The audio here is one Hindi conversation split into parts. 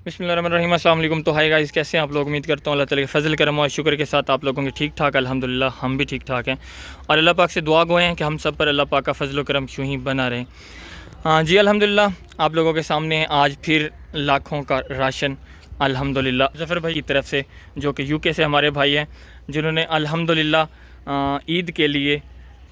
बिस्मिल्लाहिर्रहमानिर्रहीम। अस्सलाम वालेकुम। तो हाय गाइस, कैसे हैं आप लोग? उम्मीद करता हूँ अल्लाह ताला के फजल करम और शुक्र के साथ आप लोगों के ठीक ठाक। अल्हम्दुलिल्लाह हम भी ठीक ठाक हैं और अल्लाह पाक से दुआ गो हैं कि हम सब पर अल्लाह पाक का फजल करम यूँ ही बना रहे। हाँ जी, अल्हम्दुलिल्लाह आप लोगों के सामने आज फिर लाखों का राशन अल्हम्दुलिल्लाह ज़फ़र भाई की तरफ से, जो कि यूके से हमारे भाई हैं, जिन्होंने अल्हम्दुलिल्लाह ईद के लिए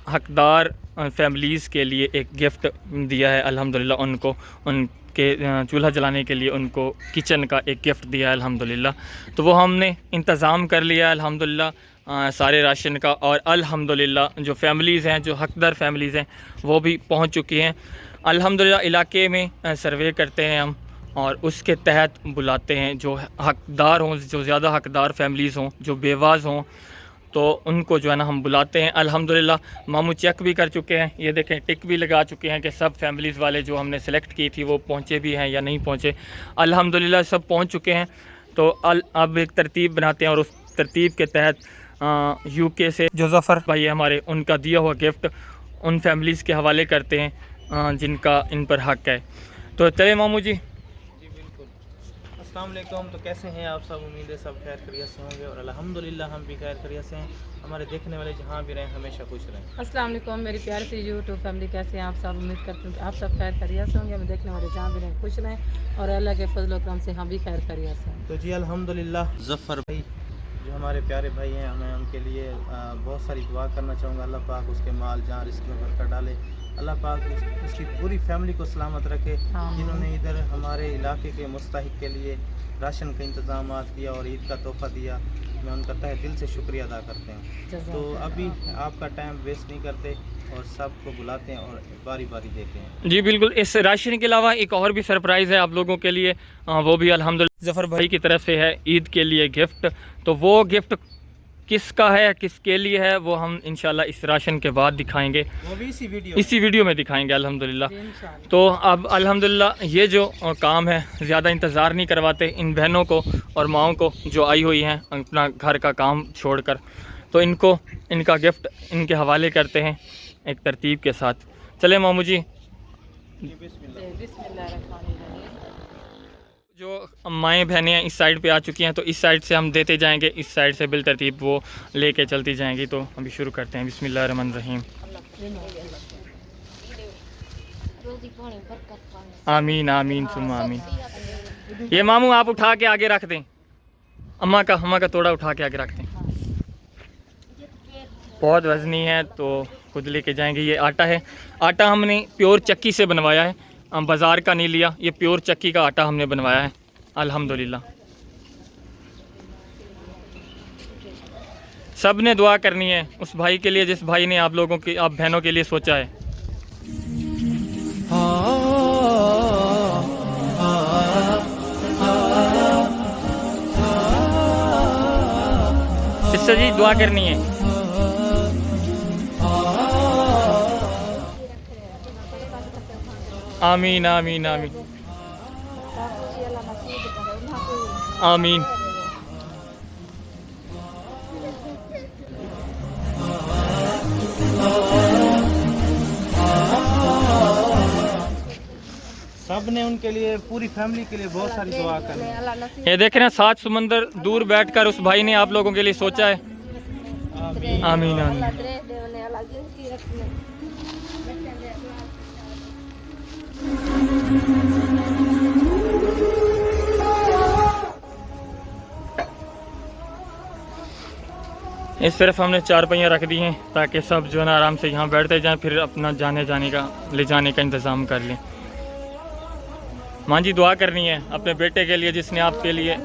हकदार फैमिलीज़ के लिए एक गिफ्ट दिया है। अल्हम्दुलिल्लाह उनको उनके चूल्हा जलाने के लिए उनको किचन का एक गिफ्ट दिया है अल्हम्दुलिल्लाह। तो वो हमने इंतज़ाम कर लिया है अल्हम्दुलिल्लाह सारे राशन का, और अल्हम्दुलिल्लाह जो फैमिलीज़ हैं, जो हकदार फैमिलीज़ हैं, वो भी पहुंच चुकी हैं अल्हम्दुलिल्लाह। इलाके में सर्वे करते हैं हम और उसके तहत बुलाते हैं जो हकदार हों, जो ज़्यादा हकदार फैमिलीज़ हों, जो बेवाज़ हों, तो उनको जो है ना हम बुलाते हैं अल्हम्दुलिल्लाह। मामू चेक भी कर चुके हैं, ये देखें टिक भी लगा चुके हैं कि सब फैमिलीज़ वाले जो हमने सेलेक्ट की थी वो पहुँचे भी हैं या नहीं पहुँचे। अल्हम्दुलिल्लाह सब पहुँच चुके हैं। तो अब एक तरतीब बनाते हैं और उस तरतीब के तहत यूके से जो ज़फ़र भाई है हमारे, उनका दिया हुआ गिफ्ट उन फैमिलीज़ के हवाले करते हैं जिनका इन पर हक़ है। तो चले मामू जी। अस्सलाम वालेकुम। तो कैसे हैं आप सब? उम्मीद है सब खैर खैरियत से होंगे और अल्हम्दुलिल्लाह हम भी खैर खैरियत से हैं। हमारे देखने वाले जहाँ भी रहें हमेशा खुश रहें। अस्सलाम वालेकुम मेरी प्यारी सी यूट्यूब फैमिली, कैसे हैं आप सब? उम्मीद करती हूँ कि आप सब खैर खैरियत से होंगे। हमें देखने वाले जहाँ भी रहें खुश रहें और अल्लाह के फजल करम से हम भी खैर खैरियत से हैं। तो जी अल्हम्दुलिल्लाह ज़फ़र भाई जो हमारे प्यारे भाई हैं, हमें उनके लिए बहुत सारी दुआ करना चाहूँगा। अल्लाह पाक उसके माल जहाँ रिस्क में बरकत डाले, अल्लाह पाक उसकी पूरी फैमिली को सलामत रखे। जिन्होंने इधर हमारे इलाके के मुस्तहिक के लिए राशन का इंतज़ाम किया और ईद का तोहफ़ा दिया, मैं उनका तहे दिल से शुक्रिया अदा करते हैं। तो अभी आपका टाइम वेस्ट नहीं करते और सबको बुलाते हैं और बारी बारी देते हैं। जी बिल्कुल। इस राशन के अलावा एक और भी सरप्राइज़ है आप लोगों के लिए, वो भी अल्हम्दुलिल्लाह ज़फ़र भाई की तरफ से है ईद के लिए गिफ्ट। तो वो गिफ्ट किसका है, किसके लिए है, वो हम इंशाल्लाह इस राशन के बाद दिखाएंगे, वो भी इसी वीडियो में दिखाएंगे अल्हम्दुलिल्लाह। तो अब अल्हम्दुलिल्लाह ये जो काम है, ज़्यादा इंतज़ार नहीं करवाते इन बहनों को और माओं को जो आई हुई हैं अपना घर का काम छोड़कर, तो इनको इनका गिफ्ट इनके हवाले करते हैं एक तरतीब के साथ। चले मामू जी। जो माएँ बहनें हैं इस साइड पे आ चुकी हैं, तो इस साइड से हम देते जाएंगे, इस साइड से बिल तरतीब वो लेके चलती जाएंगी। तो अभी शुरू करते हैं। बिस्मिल्लाहिर्रहमानिर्रहीम। आमीन आमीन सुम्मा आमीन। ये मामू आप उठा के आगे रख दें, अम्मा का तोड़ा उठा के आगे रख दें, बहुत वज़नी है तो खुद लेके जाएंगे। ये आटा है, आटा हमने प्योर चक्की से बनवाया है, हम बाज़ार का नहीं लिया, ये प्योर चक्की का आटा हमने बनवाया है अल्हम्दुलिल्लाह। सब ने दुआ करनी है उस भाई के लिए जिस भाई ने आप लोगों की, आप बहनों के लिए सोचा है। इससे जी दुआ करनी है। आमीन आमीन आमीन आमीन। सब ने उनके लिए, पूरी फैमिली के लिए बहुत सारी दुआ करनी। ये देख रहे हैं 7 समंदर दूर बैठकर उस भाई ने आप लोगों के लिए सोचा है। आमीन आमीन। इस तरफ हमने 4 पहियाँ रख दी हैं ताकि सब जो है ना आराम से यहाँ बैठते जाएं, फिर अपना ले जाने का इंतज़ाम कर लें। माँ जी दुआ करनी है अपने बेटे के लिए जिसने आपके लिए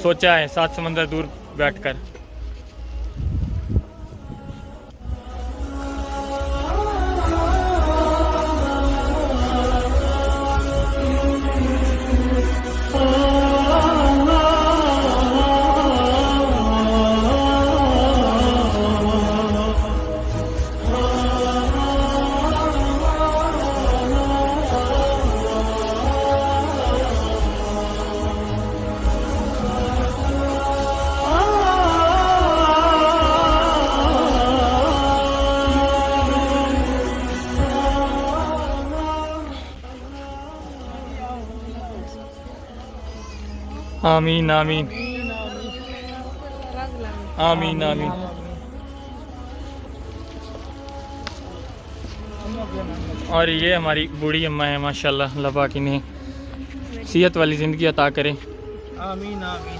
सोचा है 7 समंदर दूर बैठकर। आमीन आमीन आमीन आमीन। और ये हमारी बूढ़ी अम्मा है माशाल्लाह, अल्लाह पाक इन्हें सेहत वाली ज़िंदगी अता करे। आमीन आमीन।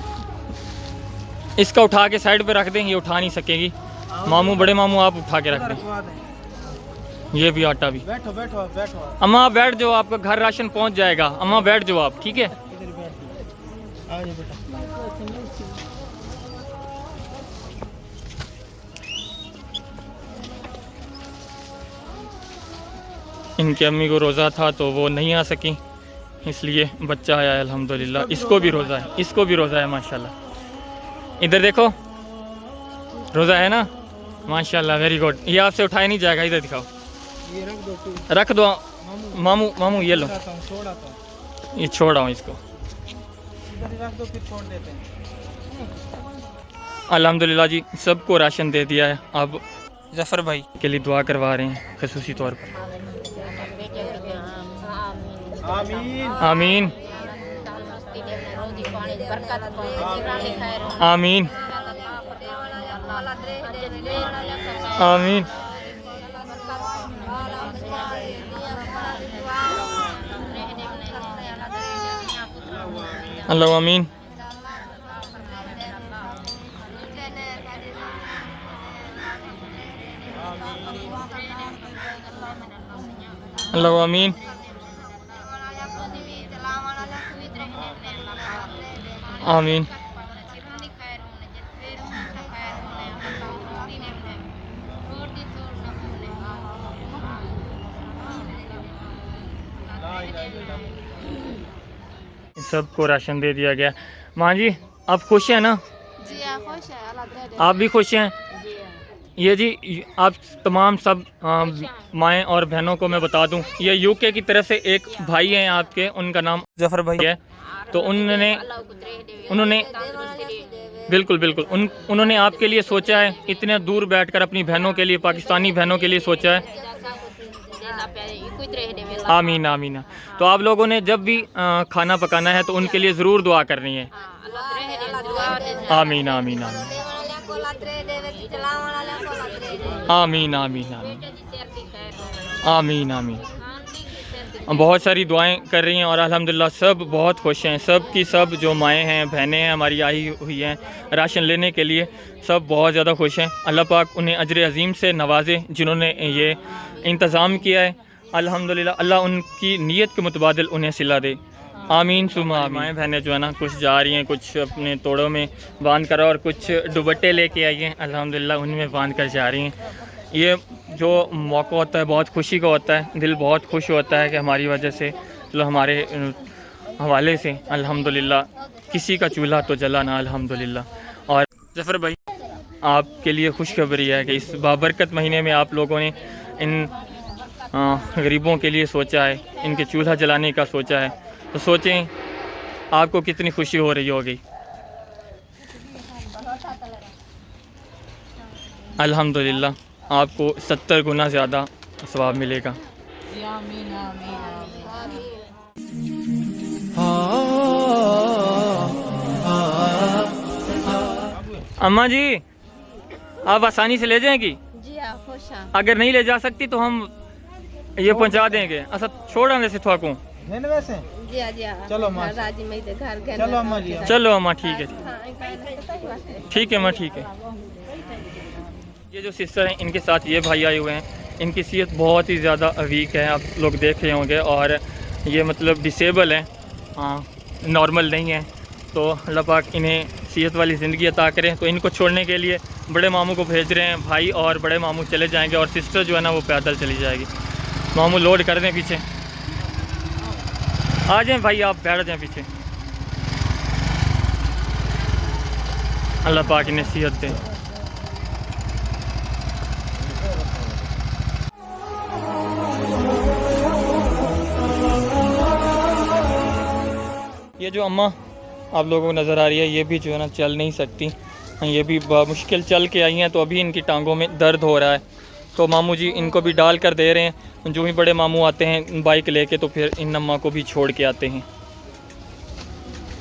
इसका उठा के साइड पे रख दें, ये उठा नहीं सकेगी। मामू, बड़े मामू आप उठा के रख दें। ये भी आटा भी। बैठो बैठो आप बैठो। अम्मा आप बैठ जाओ, आपका घर राशन पहुंच जाएगा। अम्मा बैठ जाओ आप, ठीक है। इधर बैठ आओ जी बेटा। इनकी अम्मी को रोज़ा था तो वो नहीं आ सकी, इसलिए बच्चा आया है अल्हम्दुलिल्लाह। इसको भी रोज़ा है, इसको भी रोज़ा है माशाल्लाह। इधर देखो, रोज़ा है ना माशाल्लाह, वेरी गुड। ये आपसे उठाया नहीं जाएगा, इधर दिखाओ। ये रख दो तू। रख दो मामू, मामू ये लो, छोड़ा तो ये छोड़ाओ इसको। इधर ही रख दो, फिर छोड़ देते हैं। अल्हम्दुलिल्लाह जी, सबको राशन दे दिया है। अब जफ़र भाई के लिए दुआ करवा रहे हैं खसूसी तौर पर। आमीन आमीन आमीन आमीन। अल्लाह आमीन। अल्लाह आमीन। आमीन। सबको राशन दे दिया गया। माँ जी आप खुश हैं ना? जी हाँ, खुश है, अल्लाह दे दे। आप भी खुश हैं? जी हाँ। ये जी आप तमाम सब माएँ और बहनों को मैं बता दूं, ये यूके की तरफ से एक भाई हैं आपके, उनका नाम जफ़र भाई है। तो उन्होंने बिल्कुल बिल्कुल उन्होंने आपके लिए सोचा है, इतने दूर बैठकर अपनी बहनों के लिए, पाकिस्तानी बहनों के लिए सोचा है। आमीन आमीन। तो आप लोगों ने जब भी खाना पकाना है तो उनके लिए ज़रूर दुआ करनी है। आमीन आमीन आमीन आमीन आमीन आमीन आमीन। बहुत सारी दुआएं कर रही हैं और अल्हम्दुलिल्लाह सब बहुत खुश हैं। सब की सब जो माएँ हैं, बहनें हैं हमारी आई हुई हैं राशन लेने के लिए, सब बहुत ज़्यादा खुश हैं। अल्लाह पाक उन्हें अजर अज़ीम से नवाजे जिन्होंने ये इंतज़ाम किया है। अल्हम्दुलिल्लाह अल्लाह उनकी नीयत के मुतबादिल उन्हें सिला दे। आमीन सुमा आमीन। माएँ बहनें जो है ना, कुछ जा रही हैं, कुछ अपने तोड़ों में बांध कर और कुछ दुपट्टे लेके आई हैं, अल्हम्दुलिल्लाह उनमें बांध कर जा रही हैं। ये जो मौका होता है बहुत खुशी का होता है, दिल बहुत खुश होता है कि हमारी वजह से, चलो हमारे हवाले से अल्हम्दुलिल्लाह किसी का चूल्हा तो जला ना अल्हम्दुलिल्लाह। और जफ़र भाई आपके लिए खुशखबरी है कि इस बाबरकत महीने में आप लोगों ने इन गरीबों के लिए सोचा है, इनके चूल्हा जलाने का सोचा है। तो सोचें आपको कितनी खुशी हो रही होगी। अल्हम्दुलिल्लाह आपको 70 गुना ज़्यादा सवाब मिलेगा। आमीन आमीन आमीन। अम्मा जी आप आसानी से ले जाएंगी? जी हाँ, खुश हैं। अगर नहीं ले जा सकती तो हम ये पहुंचा देंगे। अच्छा छोड़ा वैसे थोड़ा वैसे जी हाँ, जी हाँ। चलो माँ। राजी में इधर घर गए। चलो अम्मा जी। चलो अम्मा ठीक है, हाँ, ठीक है अम्मा ठीक है। ये जो सिस्टर हैं इनके साथ ये भाई आए हुए हैं, इनकी सेहत बहुत ही ज़्यादा वीक है, आप लोग देख रहे होंगे। और ये मतलब डिसेबल हैं, हाँ नॉर्मल नहीं है। तो अल्लाह पाक इन्हें सेहत वाली ज़िंदगी अता करें। तो इनको छोड़ने के लिए बड़े मामू को भेज रहे हैं, भाई और बड़े मामू चले जाएंगे और सिस्टर जो है ना वो पैदल चली जाएगी। मामू लोड कर दें पीछे, आ जाएं भाई आप बैठ जाएं पीछे। अल्लाह पाक इन्हें सेहत दे। ये जो अम्मा आप लोगों को नज़र आ रही है, ये भी जो है ना चल नहीं सकती, ये भी मुश्किल चल के आई हैं। तो अभी इनकी टांगों में दर्द हो रहा है। तो मामू जी इनको भी डाल कर दे रहे हैं। जो ही बड़े मामू आते हैं बाइक लेके तो फिर इन अम्मा को भी छोड़ के आते हैं।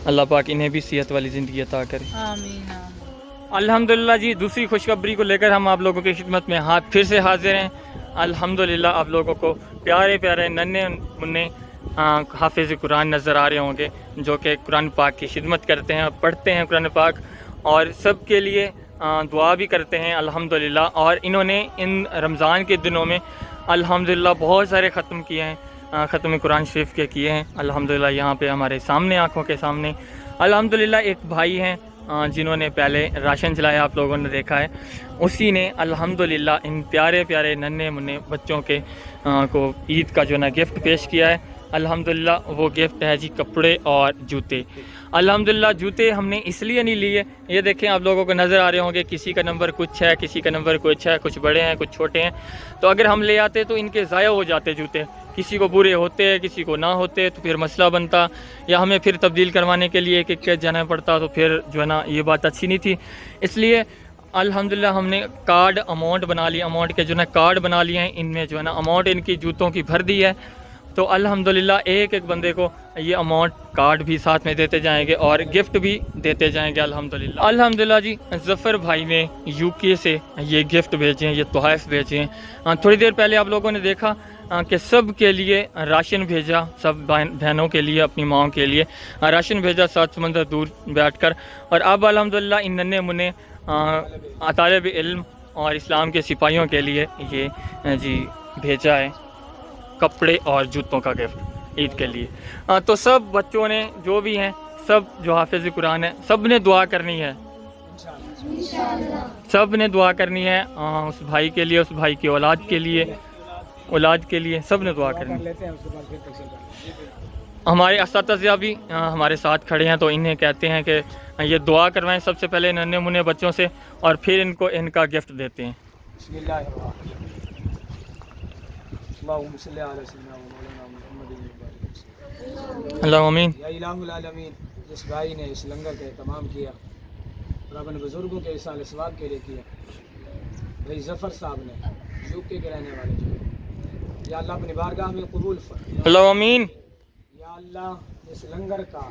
अल्लाह पाक इन्हें भी सेहत वाली ज़िंदगी अता करे। आमीन आमीन। अल्हम्दुलिल्लाह जी, दूसरी खुशखबरी को लेकर हम आप लोगों की खिदमत में फिर से हाजिर हैं। अल्हम्दुलिल्लाह आप लोगों को प्यारे प्यारे नन्हे मुन्ने हाफिज़ कुरान नज़र आ रहे होंगे जो कि कुरान पाक की खिदमत करते हैं, पढ़ते हैं कुरान पाक और सब के लिए दुआ भी करते हैं अल्हम्दुलिल्लाह। और इन्होंने इन रमज़ान के दिनों में अल्हम्दुलिल्लाह बहुत सारे ख़त्म किए हैं, ख़त्म कुरान शरीफ के किए हैं अल्हम्दुलिल्लाह। यहाँ पे हमारे सामने, आँखों के सामने अल्हम्दुलिल्लाह एक भाई हैं जिन्होंने पहले राशन चलाया, आप लोगों ने देखा है, उसी ने अल्हम्दुलिल्लाह इन प्यारे प्यारे नन्हे मुन्ने बच्चों के को ईद का जो ना गिफ्ट पेश किया है अल्हम्दुलिल्लाह। वो गिफ्ट है जी कपड़े और जूते। अल्हम्दुलिल्लाह जूते हमने इसलिए नहीं लिए, ये देखें आप लोगों को नज़र आ रहे होंगे, किसी का नंबर कुछ है, किसी का नंबर कुछ है, कुछ बड़े हैं कुछ छोटे हैं, तो अगर हम ले आते तो इनके ज़ाया हो जाते जूते, किसी को बुरे होते किसी को ना होते तो फिर मसला बनता, या हमें फिर तब्दील करवाने के लिए एक एक जाना पड़ता, तो फिर जो है ना ये बात अच्छी नहीं थी। इसलिए अल्हम्दुलिल्लाह हमने कार्ड अमाउंट बना लिया, अमाउंट के जो है कार्ड बना लिए हैं, इनमें जो है ना अमाउंट इनकी जूतों की भर दी है। तो अल्हम्दुलिल्लाह एक एक बंदे को ये अमाउंट कार्ड भी साथ में देते जाएंगे और गिफ्ट भी देते जाएंगे अल्हम्दुलिल्लाह। अल्हम्दुलिल्लाह जी, ज़फ़र भाई ने यूके से ये गिफ्ट भेजे हैं, ये तोहफ़े भेजे हैं। थोड़ी देर पहले आप लोगों ने देखा कि सब के लिए राशन भेजा, सब बहनों के लिए, अपनी माँओं के लिए राशन भेजा 7 समंदर दूर बैठकर। और अब अल्हम्दुलिल्लाह इन नन्हे मुन्ने तालिब इल्म और इस्लाम के सिपाहियों के लिए ये जी भेजा है कपड़े और जूतों का गिफ्ट ईद के लिए। तो सब बच्चों ने जो भी हैं, सब जो हाफिज़ कुरान है, सब ने दुआ करनी है, सब ने दुआ करनी है उस भाई के लिए, उस भाई की औलाद के लिए सब ने दुआ करनी है। हमारे असातिज़ा भी हमारे साथ खड़े हैं, तो इन्हें कहते हैं कि ये दुआ करवाएं सबसे पहले नन्हे मुन्ने बच्चों से और फिर इनको इनका गिफ्ट देते हैं। अल्लाह आमीन। या इलाहुल आलमीन, जिस भाई ने इस लंगर का तमाम किया और अपने बुज़ुर्गों के इसाले सवाब के लिए किया, भाई ज़फ़र साहब ने यूके के रहने वाले जो, या अल्लाह अपनी बारगाह में कबूल फरमा। अल्लाह आमीन। या अल्लाह इस लंगर का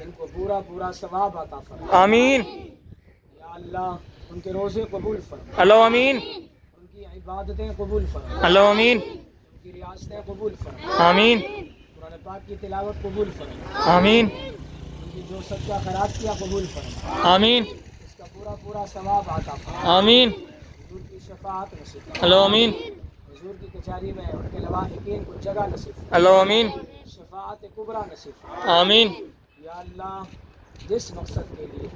इनको पूरा पूरा सवाब अता फरमा। आमीन। या अल्लाह उनके रोज़े कबूल फरमा। अल्लाह आमीन। उनकी इबादतें कबूल फरमा। अल्लाह आमीन। उनकी रियासतें कबूल फरमा। आमीन। कुरान पाक की तिलावत कबूल फरमा। आमीन। उनकी जो सच्चा खैरात किया कबूल फरमा। आमीन। इसका पूरा पूरा सवाब आता फरमा। आमीन। हुजूर की शफाअत नसीब फरमा। अल्लाह आमीन। हुजूर की कचहरी में उनके लवाहिकीन को जगह नसीब फरमा। अल्लाह आमीन। शफाअत कुबरा नसीब फरमा। आमीन। या अल्लाह जिस मकसद के लिए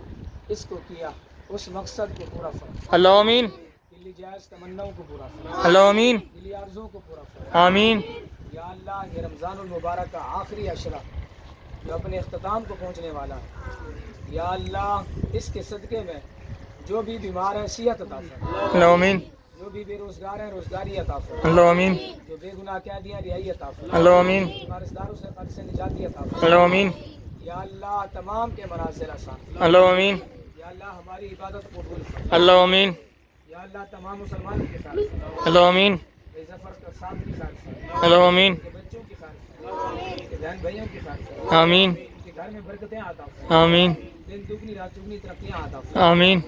इसको किया उस मकसद को पूरा फरमा। अल्लाह आमीन। दिली जायज़ तमन्नाओं को पूरा फरमा। अल्लाह आमीन। दिली आरज़ों को पूरा फरमा। आमीन। या अल्लाह ये रमज़ानुल मुबारक का आखिरी अशरा जो अपने अख्ताम को पहुँचने वाला है, या अल्लाह इसके सदक़े में जो भी बीमार है सेहत अता फरमा। अल्लाह आमीन। जो भी बेरोज़गार है रोज़गारी अता फरमा। अल्लाह आमीन। जो बेगुनाह कैदी हैं रिहाई अता फरमा। अल्लाह आमीन। कर्ज़दारों से कर्ज़ से निजाती अता फरमा। अल्लाह आमीन। या अल्लाह तमाम के मराज़िल आसान। अल्लाह आमीन। या अल्लाह हमारी इबादत को कबूल फरमा। अल्लाह आमीन। या अल्लाह तमाम मुसलमानों के साथ फरमा। अल्लाह आमीन। ये ज़फ़र का साथ के साथ फरमा। अल्लाह आमीन। के बच्चों के साथ फरमा। के बहन भाइयों के साथ फरमा। आमीन। के घर में बरकतें आता फरमा। आमीन। दिन दुगनी रात चुगनी तरक्कियां आता फरमा। आमीन।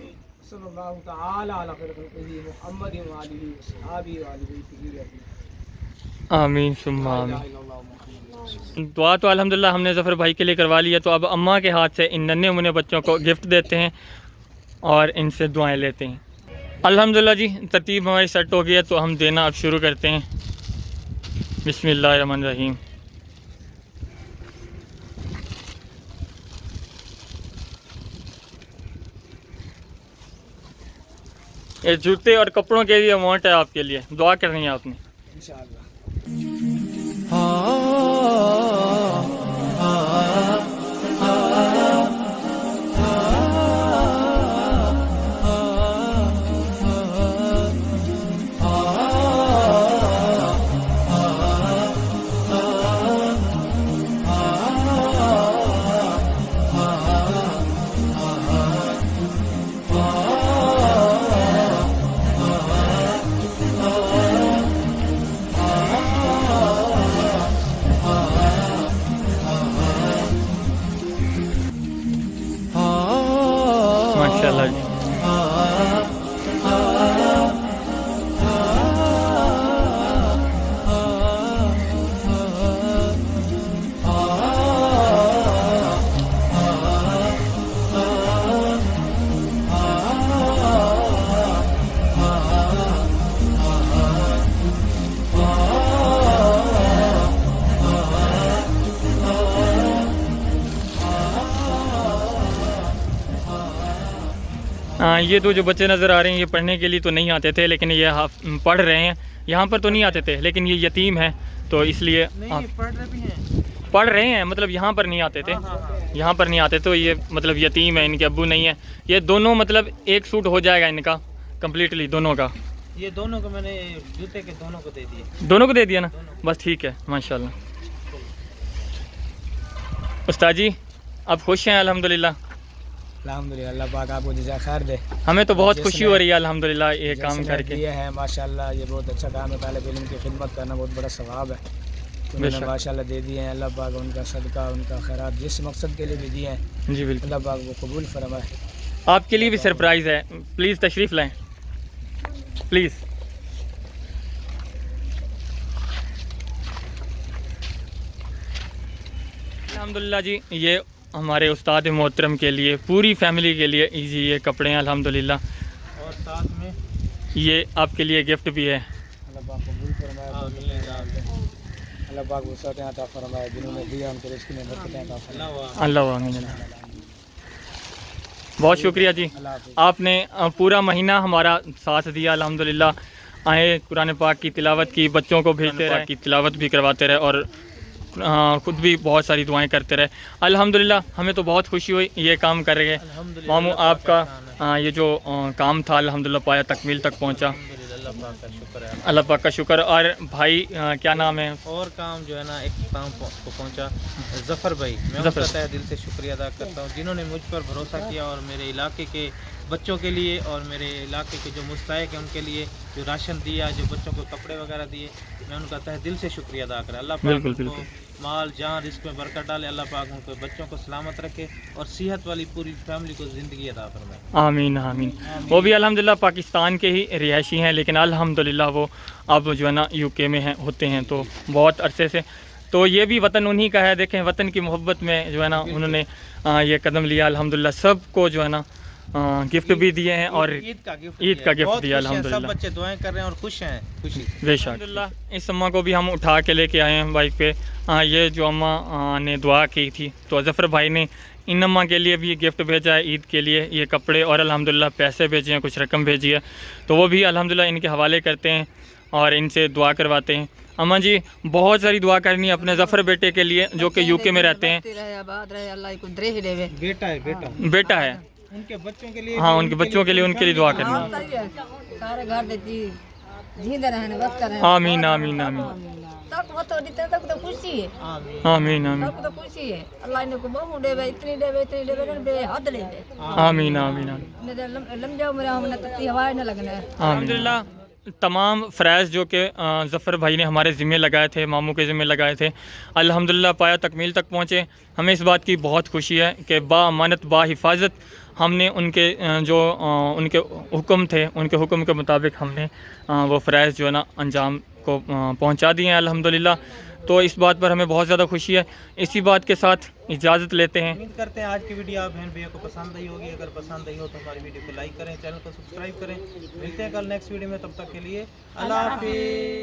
सल्लल्लाहु तआला अला खैरिल मुहम्मद व आलिहि व सहाबी व आलिहि अजमईन। आमीन सुम्मा आमीन। दुआ तो अल्हम्दुलिल्लाह हमने ज़फ़र भाई के लिए करवा लिया, तो अब अम्मा के हाथ से इन नन्हे मुन्ने बच्चों को गिफ्ट देते हैं और इनसे दुआएं लेते हैं। अल्हम्दुलिल्लाह जी, तरतीब हमारी सेट हो गई है, तो हम देना अब शुरू करते हैं। बिस्मिल्लाहिर्रहमानिर्रहीम। ये जूते और कपड़ों के लिए अमाउंट है आपके लिए, दुआ करनी है आपने इंशाअल्लाह। माशाल्लाह जी। ये दो जो बच्चे नज़र आ रहे हैं ये पढ़ने के लिए तो नहीं आते थे, लेकिन ये पढ़ रहे हैं। यहाँ पर तो नहीं आते थे, लेकिन ये यतीम है तो इसलिए नहीं पढ़ रहे भी हैं, पढ़ रहे हैं, मतलब यहाँ पर नहीं आते थे। यहाँ पर नहीं आते तो ये मतलब यतीम है, इनके अब्बू नहीं है। ये दोनों मतलब एक सूट हो जाएगा इनका कम्प्लीटली दोनों का। ये दोनों को मैंने जूते के दोनों को दे दिए। दोनों को दे दिया ना, बस ठीक है माशाल्लाह। उस्ताद जी आप खुश हैं? अल्हम्दुलिल्लाह। अल्हम्दुलिल्लाह, अल्लाह पाक आपको जज़ा खैर दे। हमें तो बहुत खुशी हो रही है अल्हम्दुलिल्लाह ये काम जिसने करके। दिए हैं माशाल्लाह, ये बहुत अच्छा काम है। तालिब इल्म की खिदमत करना बहुत बड़ा सवाब है। तो उन्होंने बेशक। माशाल्लाह दे दिए हैं। अल्लाह पाक उनका सदका, उनका खैरात जिस मकसद के लिए भी दिए हैं, जी बिल्कुल। अल्लाह पाक वो कबूल फरमाए। आपके लिए भी सरप्राइज़ है, प्लीज़ तशरीफ़ लाएं प्लीज़। अल्हम्दुलिल्लाह जी, ये हमारे उस्ताद मोहतरम के लिए, पूरी फैमिली के लिए जी ये कपड़े हैं अल्हम्दुलिल्लाह। और साथ में ये आपके लिए गिफ्ट भी है। अल्लाह पाक कबूल फरमाए। अल्लाह पाक वसअत अता फरमाए। जिन्होंने दिया उनके रिज़्क़ में बरकत अता फरमाए। अल्लाह आमीन। बहुत शुक्रिया जी, अल्लाह हाफ़िज़। आपने पूरा महीना हमारा साथ दिया अल्हम्दुलिल्लाह। आए कुरान पाक की तिलावत की, बच्चों को भेजते रहे, की तिलावत भी करवाते रहे और खुद भी बहुत सारी दुआएं करते रहे अल्हम्दुलिल्लाह। हमें तो बहुत खुशी हुई ये काम कर रहे हैं। मामू आपका ये जो काम था अल्हम्दुलिल्लाह पाया तकमील तक पहुंचा। अल्लाह पाक का शुक्र है। अल्लाह पाक का शुक्र। और भाई क्या नाम है? और काम जो है ना एक काम को पहुंचा ज़फ़र भाई, मैं ज़फ़र। उनका तहे दिल से शुक्रिया अदा करता हूं जिन्होंने मुझ पर भरोसा किया और मेरे इलाके के बच्चों के लिए और मेरे इलाके के जो मुस्तहिक हैं उनके लिए जो राशन दिया, जो बच्चों को कपड़े वगैरह दिए, मैं उनका तहे दिल से शुक्रिया अदा करा। अल्लाह पाक बिल्कुल, उनको बिल्कुल। माल जान रिस्क में बरकत डाले। अल्लाह पाक उनको बच्चों को सलामत रखे और सेहत वाली पूरी फैमिली को ज़िंदगी अदा फरमाए। आमीन आमीन। वो भी अल्हम्दुलिल्लाह पाकिस्तान के ही रिहायशी हैं, लेकिन अल्हम्दुलिल्लाह वो अब जो है ना यूके में हैं होते हैं तो बहुत अरसे से। तो ये भी वतन उन्हीं का है। देखें वतन की मोहब्बत में जो है ना उन्होंने ये कदम लिया अल्हम्दुलिल्लाह। सबको जो है ना गिफ्ट भी दिए हैं और ईद का गिफ्ट गिफ्ट दिया सब अल्हम्दुलिल्लाह। बच्चे दुआएं कर रहे हैं और खुश हैं खुशी। बेशक अल्हम्दुलिल्लाह। इस अम्मा को भी हम उठा के लेके आए हैं बाइक पे। ये जो अम्मा ने दुआ की थी तो ज़फ़र भाई ने इन अम्मा के लिए भी गिफ्ट भेजा है ईद के लिए, ये कपड़े और अल्हम्दुलिल्लाह पैसे भेजे हैं, कुछ रकम भेजी है। तो वो भी अल्हम्दुलिल्लाह इनके हवाले करते हैं और इनसे दुआ करवाते हैं। अम्मा जी बहुत सारी दुआ करनी है अपने ज़फ़र बेटे के लिए जो कि यूके में रहते हैं। बेटा है बेटा है, उनके बच्चों के लिए, हाँ उनके बच्चों के लिए, उनके लिए दुआ करनी है। सारे घर देती जिंदा रहने वक्त रहे। आमीन आमीन आमीन तक वो तो दिते तक तो खुशी है। आमीन आमीन तक तो खुशी है। अल्लाह ने को बहु देवे, इतनी देवे ने बे हद ले दे। आमीन आमीन आमीन। ने लम जाओ मेरा हमने तत्ती हवा न लगना है। अल्हम्दुलिल्लाह तमाम फ़राइज़ जो कि ज़फ़र भाई ने हमारे ज़िम्मे लगाए थे, मामू के ज़िम्मे लगाए थे, अल्हम्दुलिल्लाह पाया तकमील तक पहुँचे। हमें इस बात की बहुत खुशी है कि बाअमानत बाहिफाजत हमने उनके जो उनके हुक्म थे, उनके हुक्म के मुताबिक हमने वो फ़राइज़ जो है ना अंजाम को पहुँचा दिए हैं अल्हम्दुलिल्लाह। तो इस बात पर हमें बहुत ज़्यादा खुशी है। इसी बात के साथ इजाज़त लेते हैं। उम्मीद करते हैं आज की वीडियो आप बहन भैया को पसंद आई होगी। अगर पसंद आई हो तो हमारी वीडियो को लाइक करें, चैनल को सब्सक्राइब करें। मिलते हैं कल नेक्स्ट वीडियो में, तब तक के लिए अल्लाह हाफिज़।